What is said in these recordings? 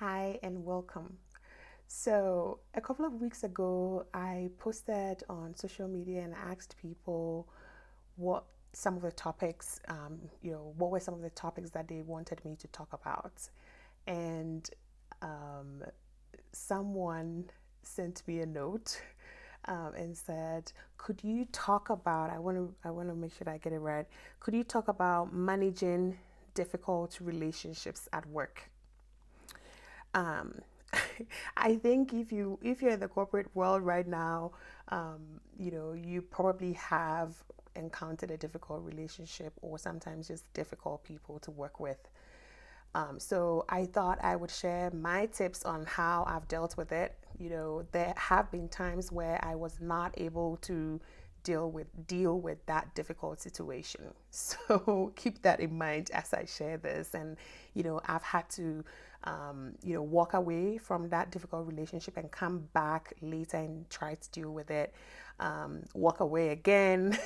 Hi and welcome. So, a couple of weeks ago, I posted on social media and asked people what some of the topics, what were some of the topics that they wanted me to talk about. And um, someone sent me a note and said, "Could you talk about? I want to make sure that I get it right. Could you talk about managing difficult relationships at work?" Um, I think if you're in the corporate world right now, you probably have encountered a difficult relationship or sometimes just difficult people to work with. So I thought I would share my tips on how I've dealt with it. There have been times where I was not able to deal with that difficult situation. So keep that in mind as I share this. And I've had to walk away from that difficult relationship and come back later and try to deal with it. Walk away again,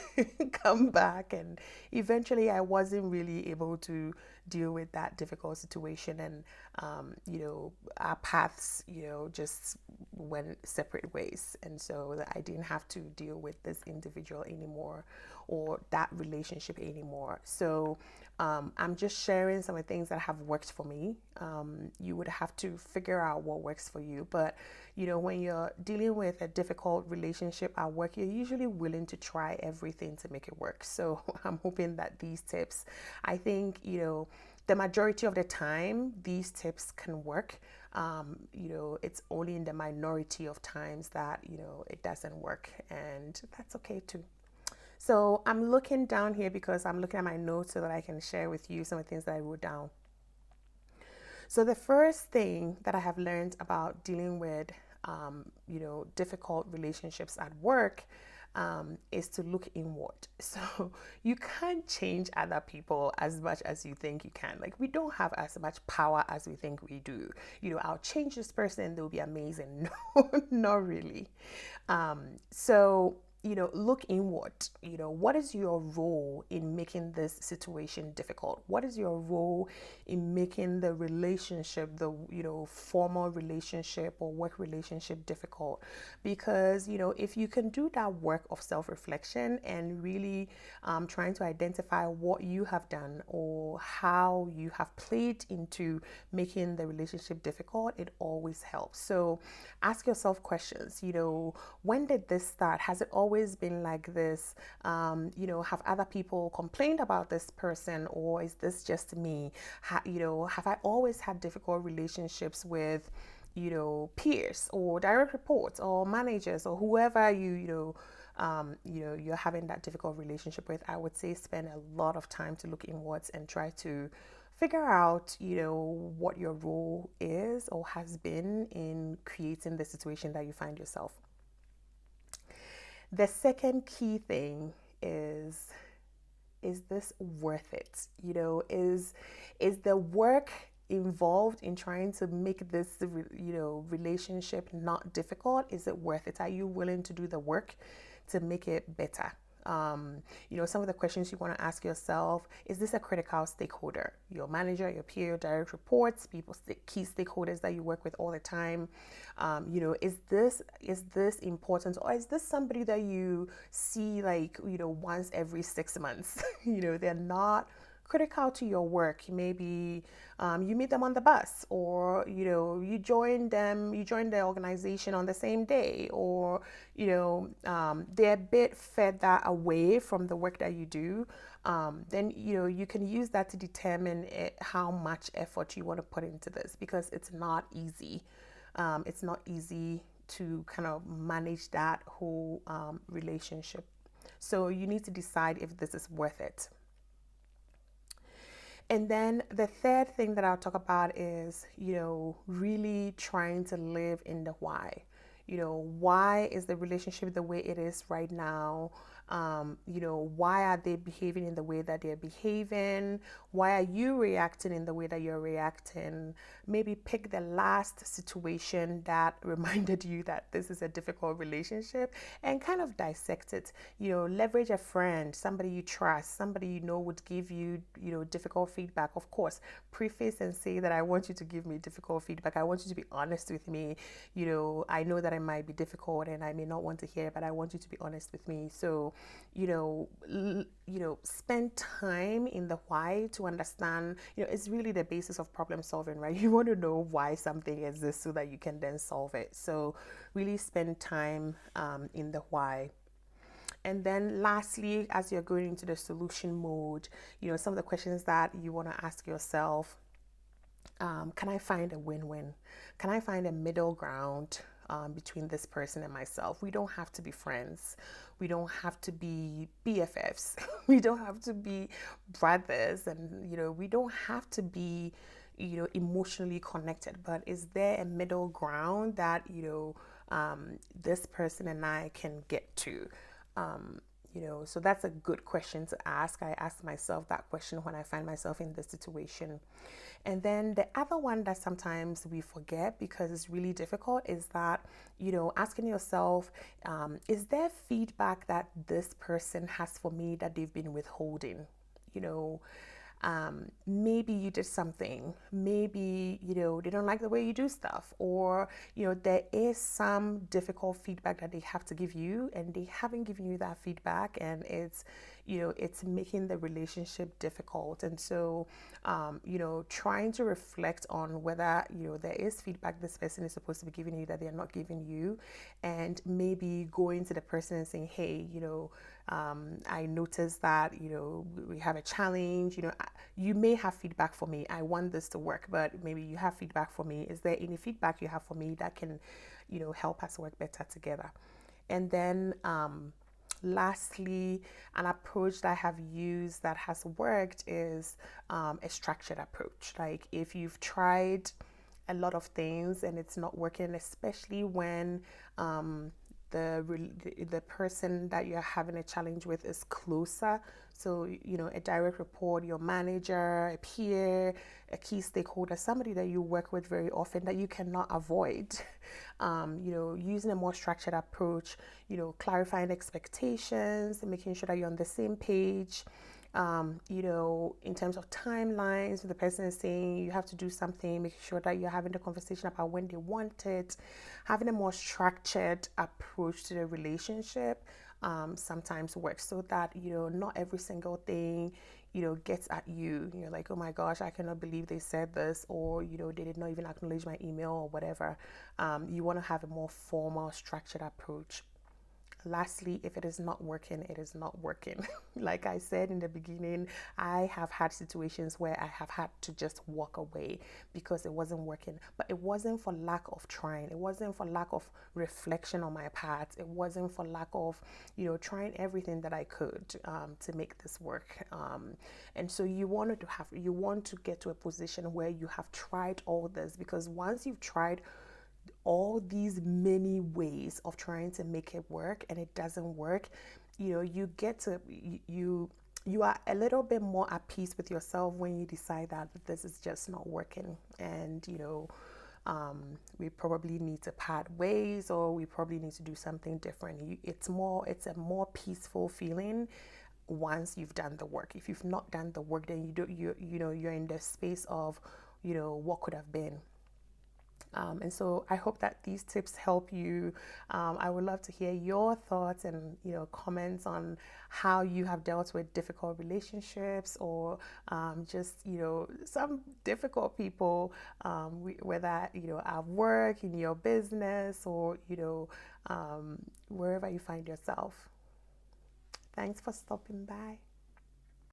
come back, and eventually I wasn't really able to deal with that difficult situation, and our paths just went separate ways, and so I didn't have to deal with this individual anymore or that relationship anymore. So I'm just sharing some of the things that have worked for me. You would have to figure out what works for you, but when you're dealing with a difficult relationship at work, you're usually willing to try everything to make it work. So I'm hoping that these tips, I think, the majority of the time, these tips can work. It's only in the minority of times that, it doesn't work, and that's okay too. So I'm looking down here because I'm looking at my notes so that I can share with you some of the things that I wrote down. So the first thing that I have learned about dealing with, difficult relationships at work, is to look inward. So you can't change other people as much as you think you can. Like, we don't have as much power as we think we do. I'll change this person, they'll be amazing. No, not really. So look inward. What is your role in making this situation difficult? What is your role in making the relationship, the formal relationship or work relationship difficult? Because if you can do that work of self-reflection and really trying to identify what you have done or how you have played into making the relationship difficult, it always helps. So ask yourself questions. When did this start? Has it always been like this? Have other people complained about this person, or is this just me? Have I always had difficult relationships with, peers or direct reports or managers or whoever you're having that difficult relationship with? I would say spend a lot of time to look inwards and try to figure out, what your role is or has been in creating the situation that you find yourself. The second key thing is this worth it? Is the work involved in trying to make this relationship not difficult? Is it worth it? Are you willing to do the work to make it better? Some of the questions you want to ask yourself: is this a critical stakeholder? Your manager, your peer, your direct reports, people, key stakeholders that you work with all the time. Is this important, or is this somebody that you see like once every 6 months? They're not critical to your work. Maybe you meet them on the bus, or you join the organization on the same day, or they're a bit further away from the work that you do. Then you can use that to determine how much effort you want to put into this, because it's not easy. It's not easy to kind of manage that whole relationship. So you need to decide if this is worth it. And then the third thing that I'll talk about is, really trying to live in the why. Why is the relationship the way it is right now? Why are they behaving in the way that they're behaving? Why are you reacting in the way that you're reacting? Maybe pick the last situation that reminded you that this is a difficult relationship and kind of dissect it. Leverage a friend, somebody you trust, somebody you know would give you, difficult feedback. Of course, preface and say that I want you to give me difficult feedback. I want you to be honest with me. I know that it might be difficult and I may not want to hear, but I want you to be honest with me. So, spend time in the why to understand. It's really the basis of problem solving, right? You want to know why something exists so that you can then solve it. So, really spend time in the why. And then lastly, as you're going into the solution mode, some of the questions that you want to ask yourself, can I find a win-win? Can I find a middle ground between this person and myself? We don't have to be friends. We don't have to be BFFs. We don't have to be brothers. And, we don't have to be, emotionally connected. But is there a middle ground that, this person and I can get to? So that's a good question to ask. I ask myself that question when I find myself in this situation. And then the other one that sometimes we forget because it's really difficult is that, asking yourself, is there feedback that this person has for me that they've been withholding? You know, maybe you did something, maybe they don't like the way you do stuff, or there is some difficult feedback that they have to give you and they haven't given you that feedback, and it's making the relationship difficult. And so trying to reflect on whether there is feedback this person is supposed to be giving you that they're not giving you, and maybe going to the person and saying, hey, I noticed that we have a challenge. You may have feedback for me. I want this to work, but maybe you have feedback for me. Is there any feedback you have for me that can help us work better together? And then lastly, an approach that I have used that has worked is a structured approach. Like if you've tried a lot of things and it's not working, especially when the person that you're having a challenge with is closer. So, a direct report, your manager, a peer, a key stakeholder, somebody that you work with very often that you cannot avoid. Using a more structured approach, clarifying expectations, making sure that you're on the same page. In terms of timelines, the person is saying you have to do something, making sure that you're having the conversation about when they want it, having a more structured approach to the relationship sometimes works, so that not every single thing gets at you. You're like, oh my gosh, I cannot believe they said this, or they did not even acknowledge my email or whatever. You want to have a more formal, structured approach. Lastly, if it is not working, it is not working. Like I said in the beginning, I have had situations where I have had to just walk away because it wasn't working. But it wasn't for lack of trying. It wasn't for lack of reflection on my part. It wasn't for lack of, trying everything that I could to make this work. And so you want to get to a position where you have tried all this, because once you've tried all these many ways of trying to make it work and it doesn't work, you get to you are a little bit more at peace with yourself when you decide that this is just not working, and we probably need to part ways, or we probably need to do something different. It's a more peaceful feeling once you've done the work. If you've not done the work, then you're in the space of what could have been. And so I hope that these tips help you. I would love to hear your thoughts and comments on how you have dealt with difficult relationships, or just some difficult people, whether at work, in your business, or wherever you find yourself. Thanks for stopping by.